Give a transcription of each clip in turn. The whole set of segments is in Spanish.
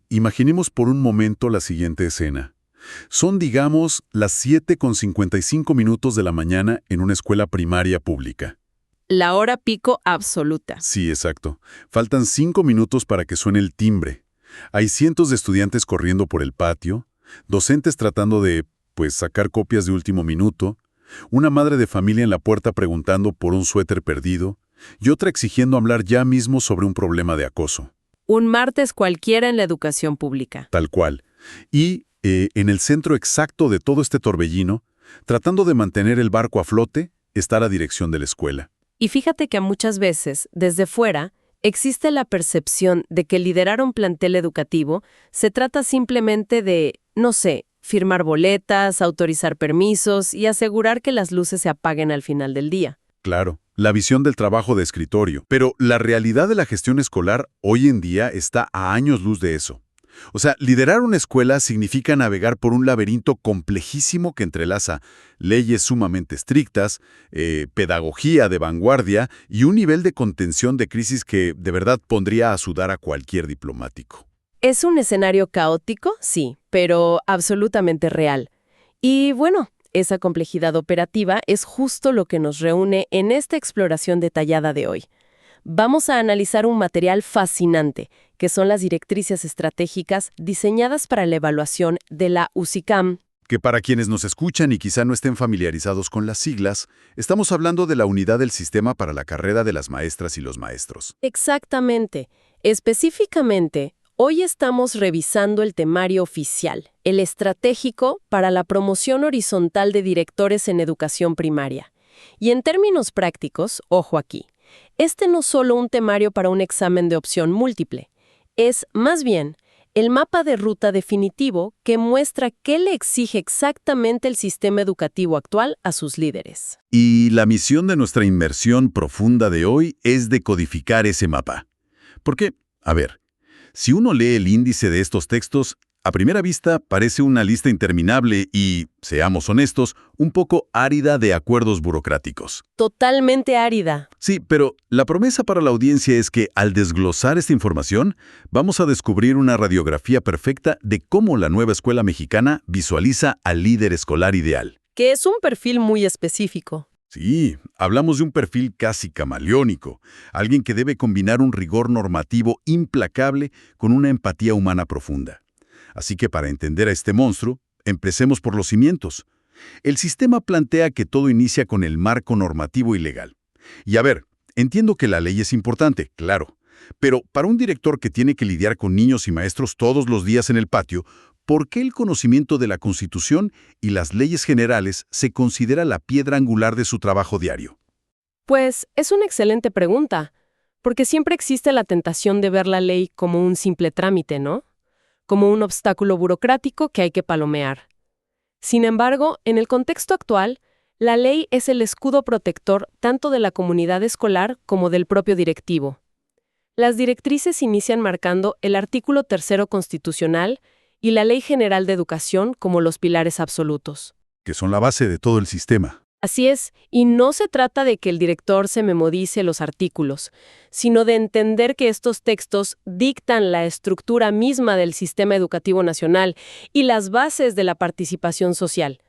Imaginemos por un momento la siguiente escena. Son, digamos, las 7:55 de la mañana en una escuela primaria pública. La hora pico absoluta. Sí, exacto. Faltan 5 minutos para que suene el timbre. Hay cientos de estudiantes corriendo por el patio, docentes tratando de, pues, sacar copias de último minuto, una madre de familia en la puerta preguntando por un suéter perdido y otra exigiendo hablar ya mismo sobre un problema de acoso. Un martes cualquiera en la educación pública. Tal cual. Y, en el centro exacto de todo este torbellino, tratando de mantener el barco a flote, está la dirección de la escuela. Y fíjate que muchas veces, desde fuera, existe la percepción de que liderar un plantel educativo se trata simplemente de, no sé, firmar boletas, autorizar permisos y asegurar que las luces se apaguen al final del día. Claro, la visión del trabajo de escritorio. Pero la realidad de la gestión escolar hoy en día está a años luz de eso. O sea, liderar una escuela significa navegar por un laberinto complejísimo que entrelaza leyes sumamente estrictas, pedagogía de vanguardia y un nivel de contención de crisis que de verdad pondría a sudar a cualquier diplomático. ¿Es un escenario caótico? Sí, pero absolutamente real. Y bueno, esa complejidad operativa es justo lo que nos reúne en esta exploración detallada de hoy. Vamos a analizar un material fascinante, que son las directrices estratégicas diseñadas para la evaluación de la USICAM. Que para quienes nos escuchan y quizá no estén familiarizados con las siglas, estamos hablando de la unidad del sistema para la carrera de las maestras y los maestros. Exactamente. Específicamente, hoy estamos revisando el temario oficial, el estratégico para la promoción horizontal de directores en educación primaria. Y en términos prácticos, ojo aquí, este no es solo un temario para un examen de opción múltiple, es, más bien, el mapa de ruta definitivo que muestra qué le exige exactamente el sistema educativo actual a sus líderes. Y la misión de nuestra inmersión profunda de hoy es decodificar ese mapa. Porque, a ver, si uno lee el índice de estos textos, a primera vista parece una lista interminable y, seamos honestos, un poco árida de acuerdos burocráticos. Totalmente árida. Sí, pero la promesa para la audiencia es que al desglosar esta información, vamos a descubrir una radiografía perfecta de cómo la nueva escuela mexicana visualiza al líder escolar ideal. Que es un perfil muy específico. Sí, hablamos de un perfil casi camaleónico, alguien que debe combinar un rigor normativo implacable con una empatía humana profunda. Así que para entender a este monstruo, empecemos por los cimientos. El sistema plantea que todo inicia con el marco normativo y legal. Y a ver, entiendo que la ley es importante, claro, pero para un director que tiene que lidiar con niños y maestros todos los días en el patio, ¿por qué el conocimiento de la Constitución y las leyes generales se considera la piedra angular de su trabajo diario? Pues es una excelente pregunta, porque siempre existe la tentación de ver la ley como un simple trámite, ¿no? Como un obstáculo burocrático que hay que palomear. Sin embargo, en el contexto actual, la ley es el escudo protector tanto de la comunidad escolar como del propio directivo. Las directrices inician marcando el artículo 3 constitucional y la Ley General de Educación como los pilares absolutos. Que son la base de todo el sistema. Así es, y no se trata de que el director se memorice los artículos, sino de entender que estos textos dictan la estructura misma del sistema educativo nacional y las bases de la participación social.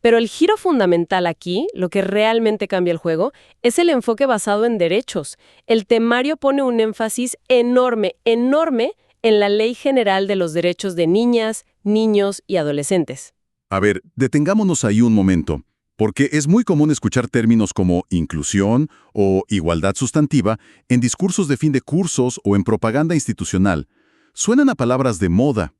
Pero el giro fundamental aquí, lo que realmente cambia el juego, es el enfoque basado en derechos. El temario pone un énfasis enorme, enorme en la Ley General de los Derechos de Niñas, Niños y Adolescentes. A ver, detengámonos ahí un momento. Porque es muy común escuchar términos como inclusión o igualdad sustantiva en discursos de fin de cursos o en propaganda institucional. Suenan a palabras de moda,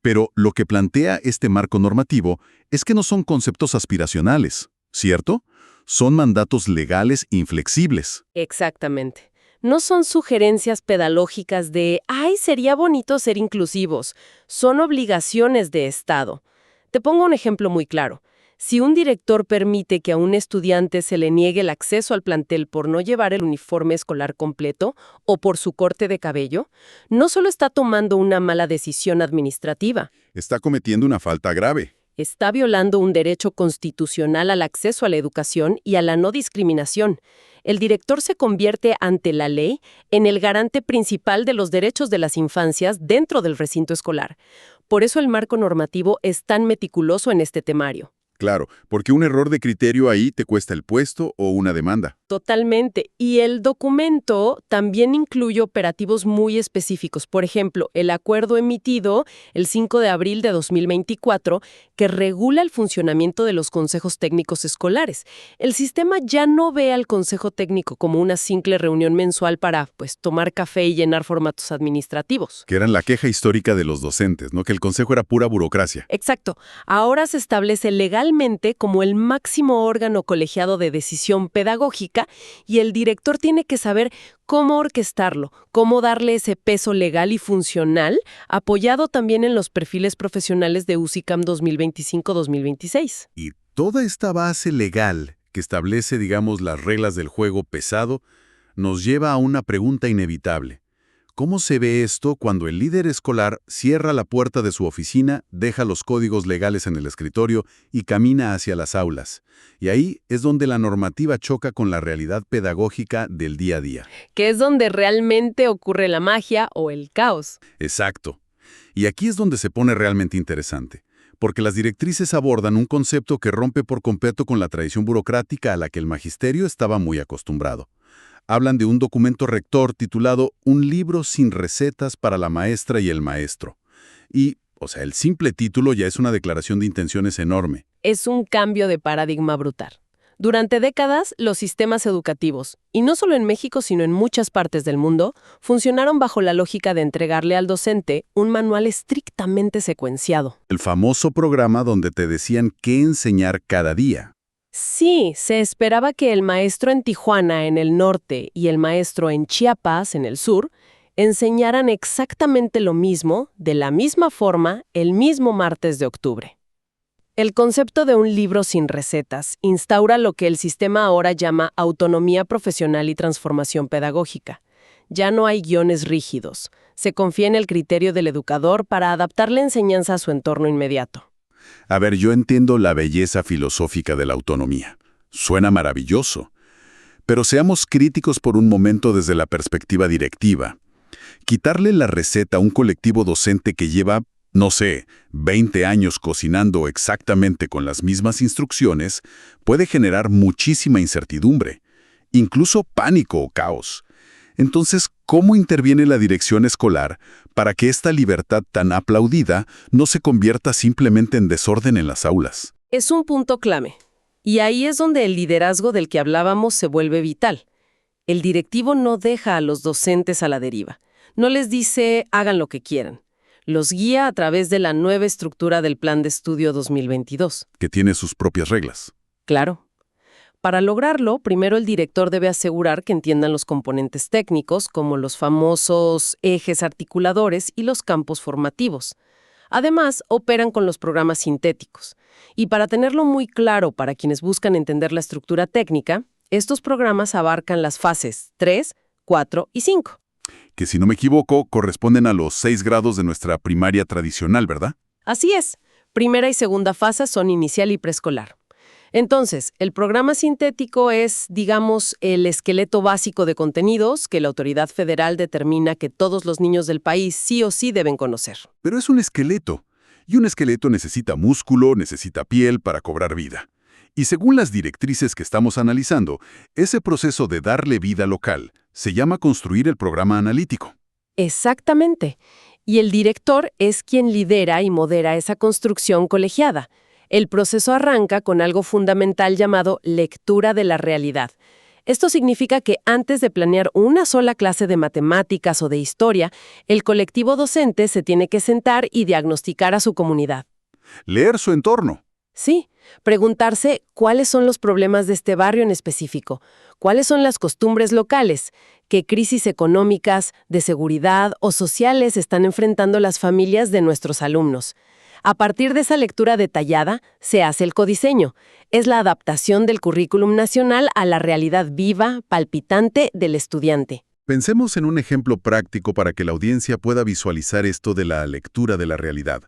pero lo que plantea este marco normativo es que no son conceptos aspiracionales, ¿cierto? Son mandatos legales inflexibles. Exactamente. No son sugerencias pedagógicas de «ay, sería bonito ser inclusivos». Son obligaciones de Estado. Te pongo un ejemplo muy claro. Si un director permite que a un estudiante se le niegue el acceso al plantel por no llevar el uniforme escolar completo o por su corte de cabello, no solo está tomando una mala decisión administrativa. Está cometiendo una falta grave. Está violando un derecho constitucional al acceso a la educación y a la no discriminación. El director se convierte ante la ley en el garante principal de los derechos de las infancias dentro del recinto escolar. Por eso el marco normativo es tan meticuloso en este temario. Claro, porque un error de criterio ahí te cuesta el puesto o una demanda. Totalmente. Y el documento también incluye operativos muy específicos. Por ejemplo, el acuerdo emitido el 5 de abril de 2024 que regula el funcionamiento de los consejos técnicos escolares. El sistema ya no ve al consejo técnico como una simple reunión mensual para, tomar café y llenar formatos administrativos. Que eran la queja histórica de los docentes, ¿no? Que el consejo era pura burocracia. Exacto. Ahora se establece legalmente como el máximo órgano colegiado de decisión pedagógica y el director tiene que saber cómo orquestarlo, cómo darle ese peso legal y funcional, apoyado también en los perfiles profesionales de UCICAM 2025-2026. Y toda esta base legal que establece, digamos, las reglas del juego pesado, nos lleva a una pregunta inevitable. ¿Cómo se ve esto cuando el líder escolar cierra la puerta de su oficina, deja los códigos legales en el escritorio y camina hacia las aulas? Y ahí es donde la normativa choca con la realidad pedagógica del día a día. Que es donde realmente ocurre la magia o el caos. Exacto. Y aquí es donde se pone realmente interesante, porque las directrices abordan un concepto que rompe por completo con la tradición burocrática a la que el magisterio estaba muy acostumbrado. Hablan de un documento rector titulado Un libro sin recetas para la maestra y el maestro. Y, el simple título ya es una declaración de intenciones enorme. Es un cambio de paradigma brutal. Durante décadas, los sistemas educativos, y no solo en México sino en muchas partes del mundo, funcionaron bajo la lógica de entregarle al docente un manual estrictamente secuenciado. El famoso programa donde te decían qué enseñar cada día. Sí, se esperaba que el maestro en Tijuana, en el norte, y el maestro en Chiapas, en el sur, enseñaran exactamente lo mismo, de la misma forma, el mismo martes de octubre. El concepto de un libro sin recetas instaura lo que el sistema ahora llama autonomía profesional y transformación pedagógica. Ya no hay guiones rígidos. Se confía en el criterio del educador para adaptar la enseñanza a su entorno inmediato. A ver, yo entiendo la belleza filosófica de la autonomía. Suena maravilloso. Pero seamos críticos por un momento desde la perspectiva directiva. Quitarle la receta a un colectivo docente que lleva, 20 años cocinando exactamente con las mismas instrucciones, puede generar muchísima incertidumbre, incluso pánico o caos. Entonces, ¿cómo interviene la dirección escolar para que esta libertad tan aplaudida no se convierta simplemente en desorden en las aulas? Es un punto clave. Y ahí es donde el liderazgo del que hablábamos se vuelve vital. El directivo no deja a los docentes a la deriva. No les dice, hagan lo que quieran. Los guía a través de la nueva estructura del Plan de Estudio 2022. Que tiene sus propias reglas. Claro. Para lograrlo, primero el director debe asegurar que entiendan los componentes técnicos, como los famosos ejes articuladores y los campos formativos. Además, operan con los programas sintéticos. Y para tenerlo muy claro para quienes buscan entender la estructura técnica, estos programas abarcan las fases 3, 4 y 5. Que si no me equivoco, corresponden a los 6 grados de nuestra primaria tradicional, ¿verdad? Así es. Primera y segunda fase son inicial y preescolar. Entonces, el programa sintético es, digamos, el esqueleto básico de contenidos que la autoridad federal determina que todos los niños del país sí o sí deben conocer. Pero es un esqueleto, y un esqueleto necesita músculo, necesita piel para cobrar vida. Y según las directrices que estamos analizando, ese proceso de darle vida local se llama construir el programa analítico. Exactamente. Y el director es quien lidera y modera esa construcción colegiada. El proceso arranca con algo fundamental llamado lectura de la realidad. Esto significa que antes de planear una sola clase de matemáticas o de historia, el colectivo docente se tiene que sentar y diagnosticar a su comunidad. Leer su entorno. Sí, preguntarse cuáles son los problemas de este barrio en específico, cuáles son las costumbres locales, qué crisis económicas, de seguridad o sociales están enfrentando las familias de nuestros alumnos. A partir de esa lectura detallada, se hace el codiseño. Es la adaptación del currículum nacional a la realidad viva, palpitante del estudiante. Pensemos en un ejemplo práctico para que la audiencia pueda visualizar esto de la lectura de la realidad.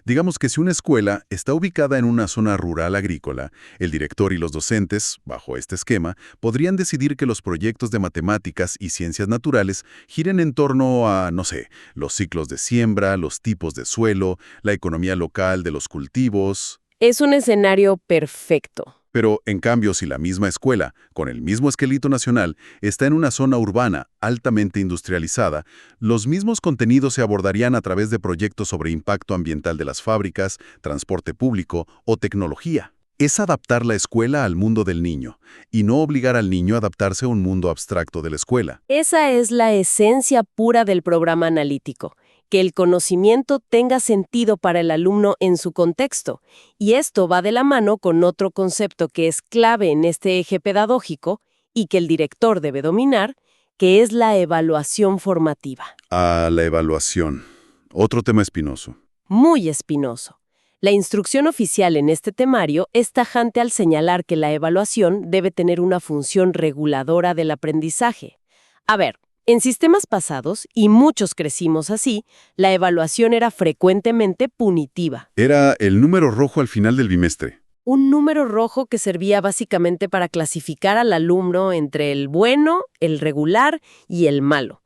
Digamos que si una escuela está ubicada en una zona rural agrícola, el director y los docentes, bajo este esquema, podrían decidir que los proyectos de matemáticas y ciencias naturales giren en torno a, no sé, los ciclos de siembra, los tipos de suelo, la economía local de los cultivos. Es un escenario perfecto. Pero, en cambio, si la misma escuela, con el mismo esqueleto nacional, está en una zona urbana altamente industrializada, los mismos contenidos se abordarían a través de proyectos sobre impacto ambiental de las fábricas, transporte público o tecnología. Es adaptar la escuela al mundo del niño, y no obligar al niño a adaptarse a un mundo abstracto de la escuela. Esa es la esencia pura del programa analítico, que el conocimiento tenga sentido para el alumno en su contexto, y esto va de la mano con otro concepto que es clave en este eje pedagógico y que el director debe dominar, que es la evaluación formativa. A la evaluación. Otro tema espinoso. Muy espinoso. La instrucción oficial en este temario es tajante al señalar que la evaluación debe tener una función reguladora del aprendizaje. A ver, en sistemas pasados, y muchos crecimos así, la evaluación era frecuentemente punitiva. Era el número rojo al final del bimestre. Un número rojo que servía básicamente para clasificar al alumno entre el bueno, el regular y el malo.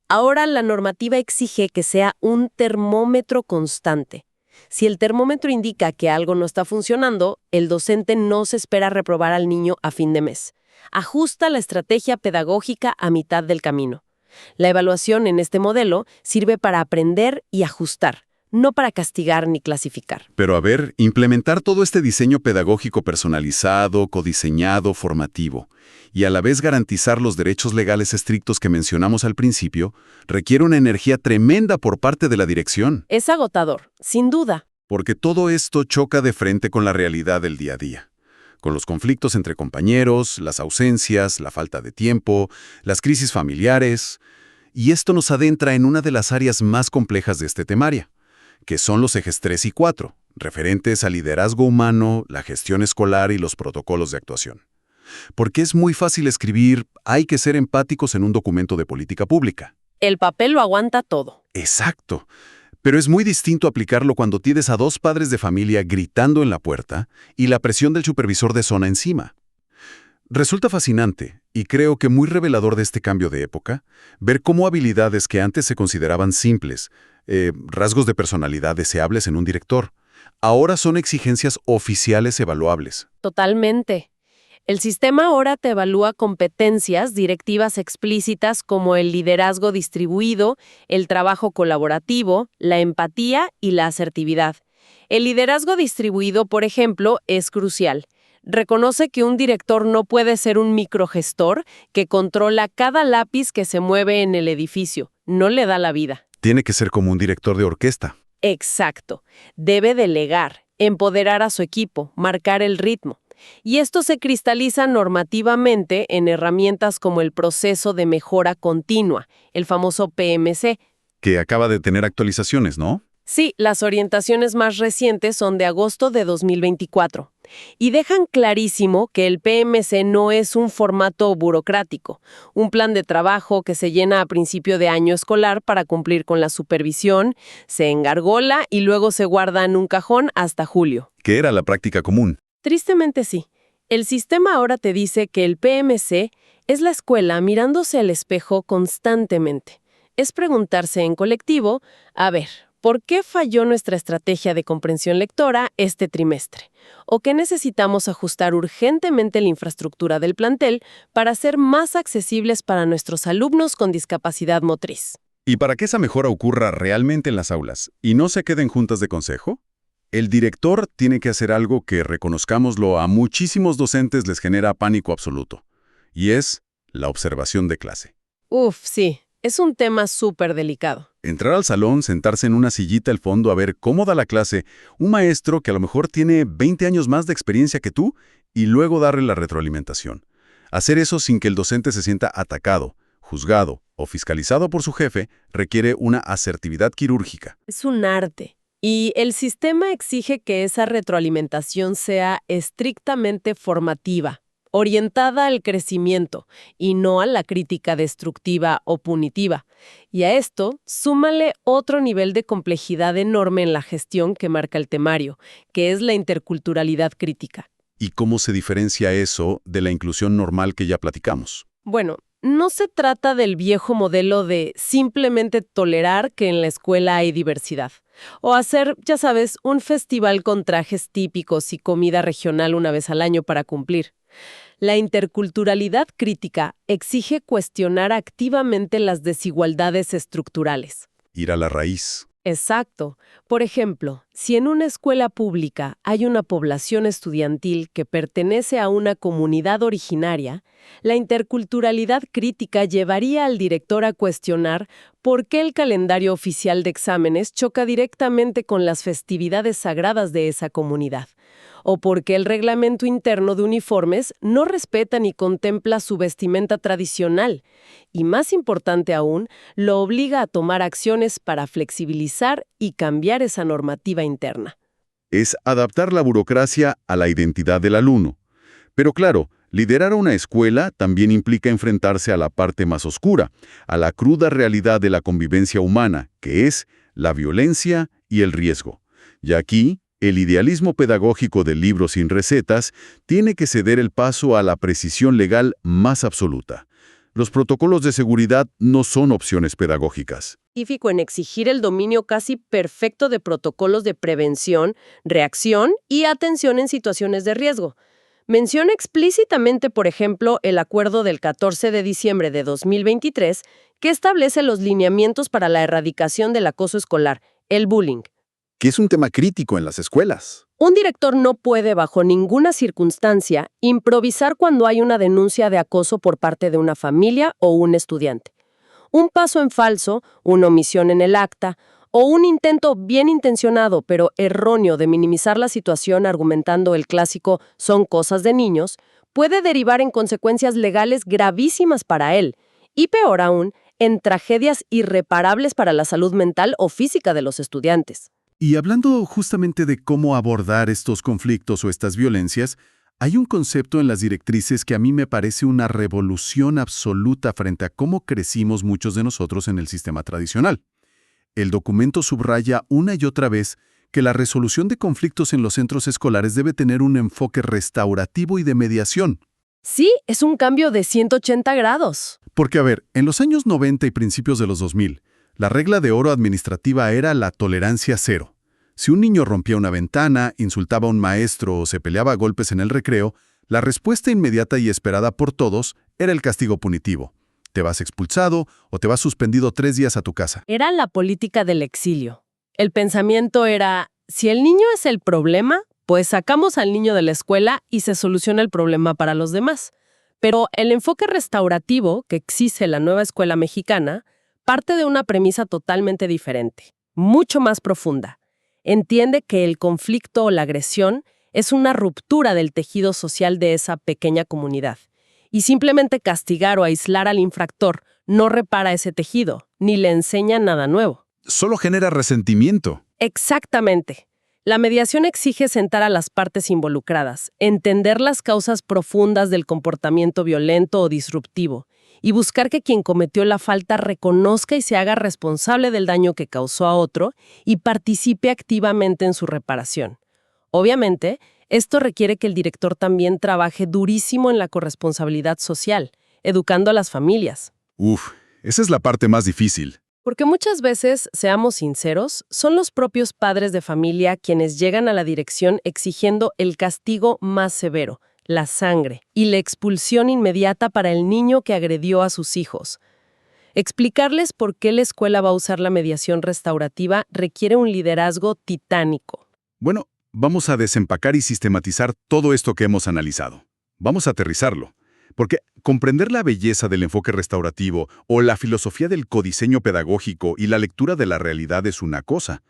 Ahora la normativa exige que sea un termómetro constante. Si el termómetro indica que algo no está funcionando, el docente no se espera reprobar al niño a fin de mes. Ajusta la estrategia pedagógica a mitad del camino. La evaluación en este modelo sirve para aprender y ajustar, no para castigar ni clasificar. Pero a ver, implementar todo este diseño pedagógico personalizado, codiseñado, formativo, y a la vez garantizar los derechos legales estrictos que mencionamos al principio, requiere una energía tremenda por parte de la dirección. Es agotador, sin duda. Porque todo esto choca de frente con la realidad del día a día. Con los conflictos entre compañeros, las ausencias, la falta de tiempo, las crisis familiares. Y esto nos adentra en una de las áreas más complejas de este temario, que son los ejes 3 y 4, referentes al liderazgo humano, la gestión escolar y los protocolos de actuación. Porque es muy fácil escribir, hay que ser empáticos en un documento de política pública. El papel lo aguanta todo. Exacto. Pero es muy distinto aplicarlo cuando tienes a dos padres de familia gritando en la puerta y la presión del supervisor de zona encima. Resulta fascinante, y creo que muy revelador de este cambio de época, ver cómo habilidades que antes se consideraban simples, rasgos de personalidad deseables en un director, ahora son exigencias oficiales evaluables. Totalmente. El sistema ahora te evalúa competencias directivas explícitas como el liderazgo distribuido, el trabajo colaborativo, la empatía y la asertividad. El liderazgo distribuido, por ejemplo, es crucial. Reconoce que un director no puede ser un microgestor que controla cada lápiz que se mueve en el edificio. No le da la vida. Tiene que ser como un director de orquesta. Exacto. Debe delegar, empoderar a su equipo, marcar el ritmo. Y esto se cristaliza normativamente en herramientas como el proceso de mejora continua, el famoso PMC. Que acaba de tener actualizaciones, ¿no? Sí, las orientaciones más recientes son de agosto de 2024 y dejan clarísimo que el PMC no es un formato burocrático, un plan de trabajo que se llena a principio de año escolar para cumplir con la supervisión, se engargola y luego se guarda en un cajón hasta julio. Que era la práctica común. Tristemente sí. El sistema ahora te dice que el PMC es la escuela mirándose al espejo constantemente. Es preguntarse en colectivo, a ver, ¿por qué falló nuestra estrategia de comprensión lectora este trimestre? ¿O qué necesitamos ajustar urgentemente la infraestructura del plantel para ser más accesibles para nuestros alumnos con discapacidad motriz? Y para que esa mejora ocurra realmente en las aulas y no se queden juntas de consejo, el director tiene que hacer algo que, reconozcámoslo, a muchísimos docentes les genera pánico absoluto, y es la observación de clase. Sí, es un tema súper delicado. Entrar al salón, sentarse en una sillita al fondo a ver cómo da la clase un maestro que a lo mejor tiene 20 años más de experiencia que tú y luego darle la retroalimentación. Hacer eso sin que el docente se sienta atacado, juzgado o fiscalizado por su jefe requiere una asertividad quirúrgica. Es un arte. Y el sistema exige que esa retroalimentación sea estrictamente formativa, orientada al crecimiento y no a la crítica destructiva o punitiva. Y a esto, súmale otro nivel de complejidad enorme en la gestión que marca el temario, que es la interculturalidad crítica. ¿Y cómo se diferencia eso de la inclusión normal que ya platicamos? Bueno, no se trata del viejo modelo de simplemente tolerar que en la escuela hay diversidad, o hacer, ya sabes, un festival con trajes típicos y comida regional una vez al año para cumplir. La interculturalidad crítica exige cuestionar activamente las desigualdades estructurales. Ir a la raíz. Exacto. Por ejemplo, si en una escuela pública hay una población estudiantil que pertenece a una comunidad originaria, la interculturalidad crítica llevaría al director a cuestionar por qué el calendario oficial de exámenes choca directamente con las festividades sagradas de esa comunidad, o por qué el reglamento interno de uniformes no respeta ni contempla su vestimenta tradicional, y más importante aún, lo obliga a tomar acciones para flexibilizar y cambiar esa normativa interna. Es adaptar la burocracia a la identidad del alumno. Pero claro, liderar una escuela también implica enfrentarse a la parte más oscura, a la cruda realidad de la convivencia humana, que es la violencia y el riesgo. Y aquí, el idealismo pedagógico del libro sin recetas tiene que ceder el paso a la precisión legal más absoluta. Los protocolos de seguridad no son opciones pedagógicas. Científico en exigir el dominio casi perfecto de protocolos de prevención, reacción y atención en situaciones de riesgo. Menciona explícitamente, por ejemplo, el acuerdo del 14 de diciembre de 2023 que establece los lineamientos para la erradicación del acoso escolar, el bullying. Que es un tema crítico en las escuelas. Un director no puede, bajo ninguna circunstancia, improvisar cuando hay una denuncia de acoso por parte de una familia o un estudiante. Un paso en falso, una omisión en el acta, o un intento bien intencionado pero erróneo de minimizar la situación argumentando el clásico «son cosas de niños», puede derivar en consecuencias legales gravísimas para él, y peor aún, en tragedias irreparables para la salud mental o física de los estudiantes. Y hablando justamente de cómo abordar estos conflictos o estas violencias, hay un concepto en las directrices que a mí me parece una revolución absoluta frente a cómo crecimos muchos de nosotros en el sistema tradicional. El documento subraya una y otra vez que la resolución de conflictos en los centros escolares debe tener un enfoque restaurativo y de mediación. Sí, es un cambio de 180 grados. Porque, a ver, en los años 90 y principios de los 2000, la regla de oro administrativa era la tolerancia cero. Si un niño rompía una ventana, insultaba a un maestro o se peleaba a golpes en el recreo, la respuesta inmediata y esperada por todos era el castigo punitivo. Te vas expulsado o te vas suspendido 3 días a tu casa. Era la política del exilio. El pensamiento era, si el niño es el problema, pues sacamos al niño de la escuela y se soluciona el problema para los demás. Pero el enfoque restaurativo que exige la nueva escuela mexicana parte de una premisa totalmente diferente, mucho más profunda. Entiende que el conflicto o la agresión es una ruptura del tejido social de esa pequeña comunidad. Y simplemente castigar o aislar al infractor no repara ese tejido, ni le enseña nada nuevo. Solo genera resentimiento. Exactamente. La mediación exige sentar a las partes involucradas, entender las causas profundas del comportamiento violento o disruptivo, y buscar que quien cometió la falta reconozca y se haga responsable del daño que causó a otro y participe activamente en su reparación. Obviamente, esto requiere que el director también trabaje durísimo en la corresponsabilidad social, educando a las familias. Esa es la parte más difícil. Porque muchas veces, seamos sinceros, son los propios padres de familia quienes llegan a la dirección exigiendo el castigo más severo, la sangre, y la expulsión inmediata para el niño que agredió a sus hijos. Explicarles por qué la escuela va a usar la mediación restaurativa requiere un liderazgo titánico. Bueno, vamos a desempacar y sistematizar todo esto que hemos analizado. Vamos a aterrizarlo. Porque comprender la belleza del enfoque restaurativo o la filosofía del codiseño pedagógico y la lectura de la realidad es una cosa.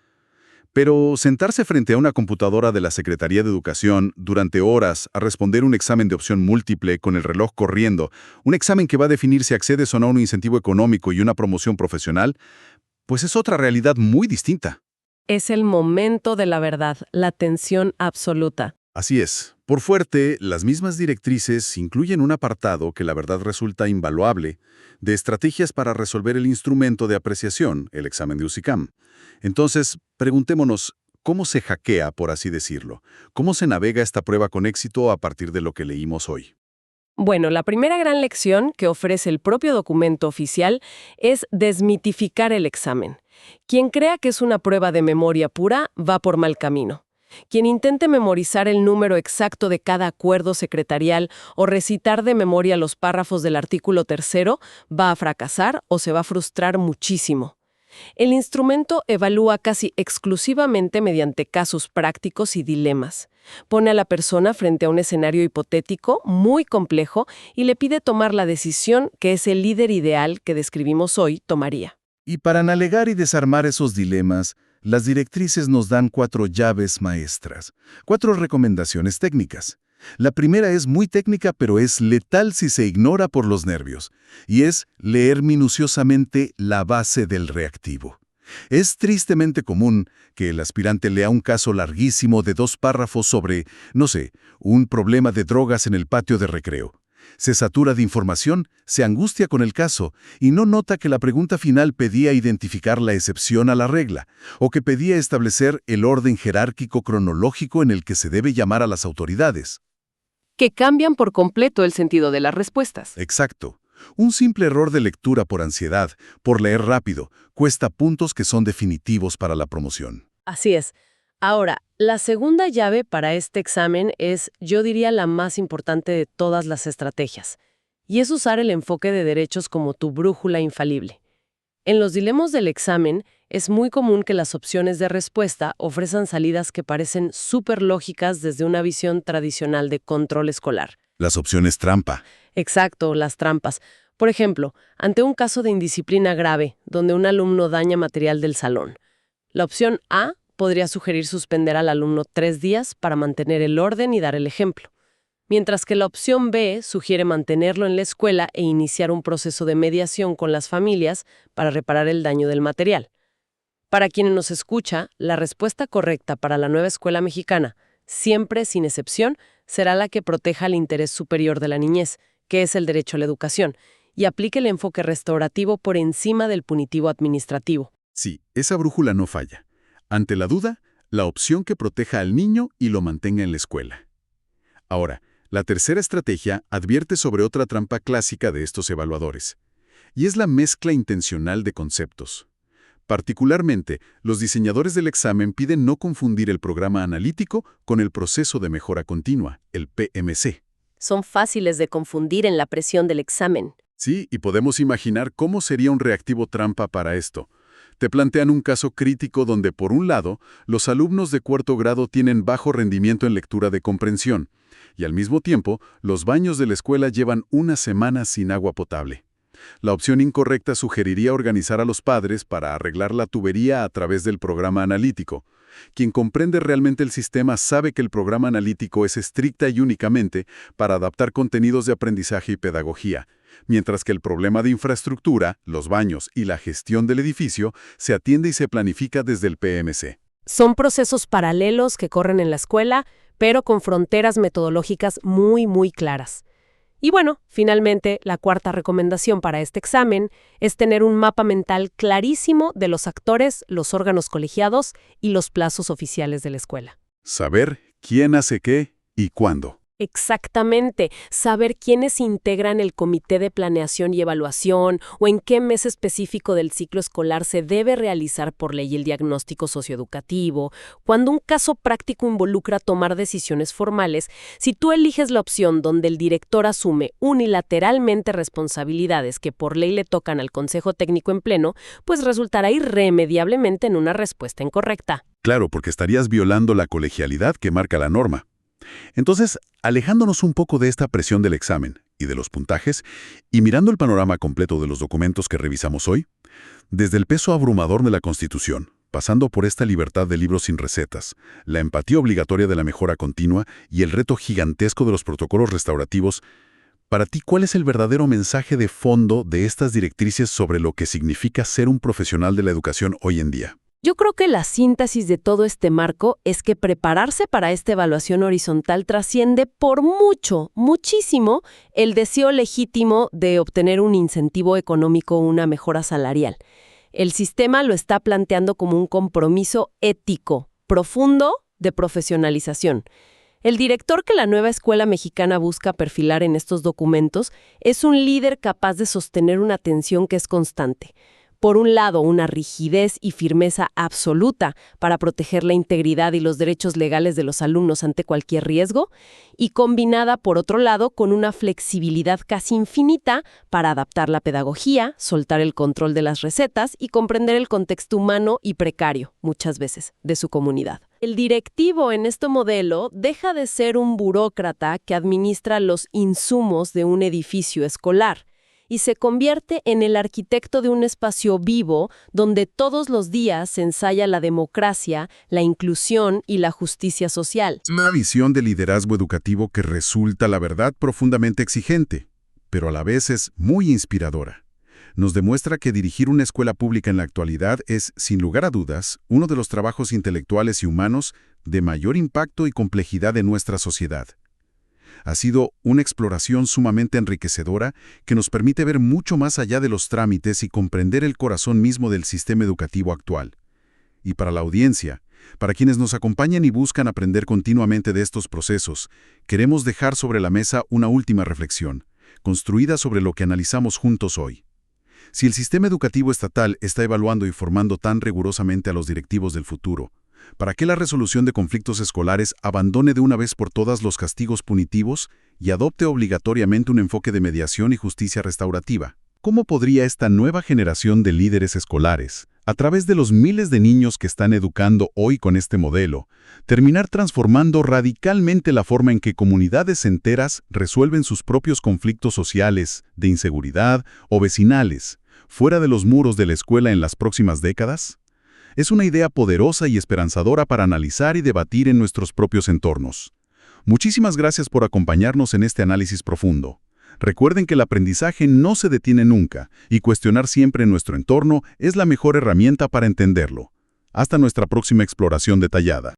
Pero sentarse frente a una computadora de la Secretaría de Educación durante horas a responder un examen de opción múltiple con el reloj corriendo, un examen que va a definir si accedes o no a un incentivo económico y una promoción profesional, pues es otra realidad muy distinta. Es el momento de la verdad, la tensión absoluta. Así es. Por fuerte, las mismas directrices incluyen un apartado que la verdad resulta invaluable de estrategias para resolver el instrumento de apreciación, el examen de USICAM. Entonces, preguntémonos, ¿cómo se hackea, por así decirlo? ¿Cómo se navega esta prueba con éxito a partir de lo que leímos hoy? Bueno, la primera gran lección que ofrece el propio documento oficial es desmitificar el examen. Quien crea que es una prueba de memoria pura va por mal camino. Quien intente memorizar el número exacto de cada acuerdo secretarial o recitar de memoria los párrafos del artículo 3 va a fracasar o se va a frustrar muchísimo. El instrumento evalúa casi exclusivamente mediante casos prácticos y dilemas. Pone a la persona frente a un escenario hipotético muy complejo y le pide tomar la decisión que ese líder ideal que describimos hoy tomaría. Y para navegar y desarmar esos dilemas, las directrices nos dan 4 llaves maestras, 4 recomendaciones técnicas. La primera es muy técnica, pero es letal si se ignora por los nervios, y es leer minuciosamente la base del reactivo. Es tristemente común que el aspirante lea un caso larguísimo de 2 párrafos sobre, no sé, un problema de drogas en el patio de recreo. Se satura de información, se angustia con el caso y no nota que la pregunta final pedía identificar la excepción a la regla o que pedía establecer el orden jerárquico cronológico en el que se debe llamar a las autoridades. Que cambian por completo el sentido de las respuestas. Exacto. Un simple error de lectura por ansiedad, por leer rápido, cuesta puntos que son definitivos para la promoción. Así es. Ahora, la segunda llave para este examen es, yo diría, la más importante de todas las estrategias, y es usar el enfoque de derechos como tu brújula infalible. En los dilemas del examen, es muy común que las opciones de respuesta ofrezcan salidas que parecen súper lógicas desde una visión tradicional de control escolar. Las opciones trampa. Exacto, las trampas. Por ejemplo, ante un caso de indisciplina grave, donde un alumno daña material del salón, la opción A podría sugerir suspender al alumno 3 días para mantener el orden y dar el ejemplo, mientras que la opción B sugiere mantenerlo en la escuela e iniciar un proceso de mediación con las familias para reparar el daño del material. Para quienes nos escucha, la respuesta correcta para la nueva escuela mexicana, siempre sin excepción, será la que proteja el interés superior de la niñez, que es el derecho a la educación, y aplique el enfoque restaurativo por encima del punitivo administrativo. Sí, esa brújula no falla. Ante la duda, la opción que proteja al niño y lo mantenga en la escuela. Ahora, la tercera estrategia advierte sobre otra trampa clásica de estos evaluadores, y es la mezcla intencional de conceptos. Particularmente, los diseñadores del examen piden no confundir el programa analítico con el proceso de mejora continua, el PMC. Son fáciles de confundir en la presión del examen. Sí, y podemos imaginar cómo sería un reactivo trampa para esto. Te plantean un caso crítico donde, por un lado, los alumnos de 4º grado tienen bajo rendimiento en lectura de comprensión, y al mismo tiempo, los baños de la escuela llevan una semana sin agua potable. La opción incorrecta sugeriría organizar a los padres para arreglar la tubería a través del programa analítico. Quien comprende realmente el sistema sabe que el programa analítico es estricta y únicamente para adaptar contenidos de aprendizaje y pedagogía, mientras que el problema de infraestructura, los baños y la gestión del edificio se atiende y se planifica desde el PMC. Son procesos paralelos que corren en la escuela, pero con fronteras metodológicas muy claras. Y bueno, finalmente, la cuarta recomendación para este examen es tener un mapa mental clarísimo de los actores, los órganos colegiados y los plazos oficiales de la escuela. Saber quién hace qué y cuándo. Exactamente, saber quiénes integran el comité de planeación y evaluación o en qué mes específico del ciclo escolar se debe realizar por ley el diagnóstico socioeducativo. Cuando un caso práctico involucra tomar decisiones formales, si tú eliges la opción donde el director asume unilateralmente responsabilidades que por ley le tocan al Consejo Técnico en pleno, pues resultará irremediablemente en una respuesta incorrecta. Claro, porque estarías violando la colegialidad que marca la norma. Entonces, alejándonos un poco de esta presión del examen y de los puntajes, y mirando el panorama completo de los documentos que revisamos hoy, desde el peso abrumador de la Constitución, pasando por esta libertad de libros sin recetas, la empatía obligatoria de la mejora continua y el reto gigantesco de los protocolos restaurativos, para ti, ¿cuál es el verdadero mensaje de fondo de estas directrices sobre lo que significa ser un profesional de la educación hoy en día? Yo creo que la síntesis de todo este marco es que prepararse para esta evaluación horizontal trasciende por mucho, muchísimo, el deseo legítimo de obtener un incentivo económico o una mejora salarial. El sistema lo está planteando como un compromiso ético, profundo, de profesionalización. El director que la nueva escuela mexicana busca perfilar en estos documentos es un líder capaz de sostener una tensión que es constante. Por un lado, una rigidez y firmeza absoluta para proteger la integridad y los derechos legales de los alumnos ante cualquier riesgo, y combinada, por otro lado, con una flexibilidad casi infinita para adaptar la pedagogía, soltar el control de las recetas y comprender el contexto humano y precario, muchas veces, de su comunidad. El directivo en este modelo deja de ser un burócrata que administra los insumos de un edificio escolar y se convierte en el arquitecto de un espacio vivo donde todos los días se ensaya la democracia, la inclusión y la justicia social. Una visión de liderazgo educativo que resulta, la verdad, profundamente exigente, pero a la vez es muy inspiradora. Nos demuestra que dirigir una escuela pública en la actualidad es, sin lugar a dudas, uno de los trabajos intelectuales y humanos de mayor impacto y complejidad en nuestra sociedad. Ha sido una exploración sumamente enriquecedora que nos permite ver mucho más allá de los trámites y comprender el corazón mismo del sistema educativo actual. Y para la audiencia, para quienes nos acompañan y buscan aprender continuamente de estos procesos, queremos dejar sobre la mesa una última reflexión, construida sobre lo que analizamos juntos hoy. Si el sistema educativo estatal está evaluando y formando tan rigurosamente a los directivos del futuro, ¿para qué la resolución de conflictos escolares abandone de una vez por todas los castigos punitivos y adopte obligatoriamente un enfoque de mediación y justicia restaurativa? ¿Cómo podría esta nueva generación de líderes escolares, a través de los miles de niños que están educando hoy con este modelo, terminar transformando radicalmente la forma en que comunidades enteras resuelven sus propios conflictos sociales, de inseguridad o vecinales, fuera de los muros de la escuela en las próximas décadas? Es una idea poderosa y esperanzadora para analizar y debatir en nuestros propios entornos. Muchísimas gracias por acompañarnos en este análisis profundo. Recuerden que el aprendizaje no se detiene nunca y cuestionar siempre nuestro entorno es la mejor herramienta para entenderlo. Hasta nuestra próxima exploración detallada.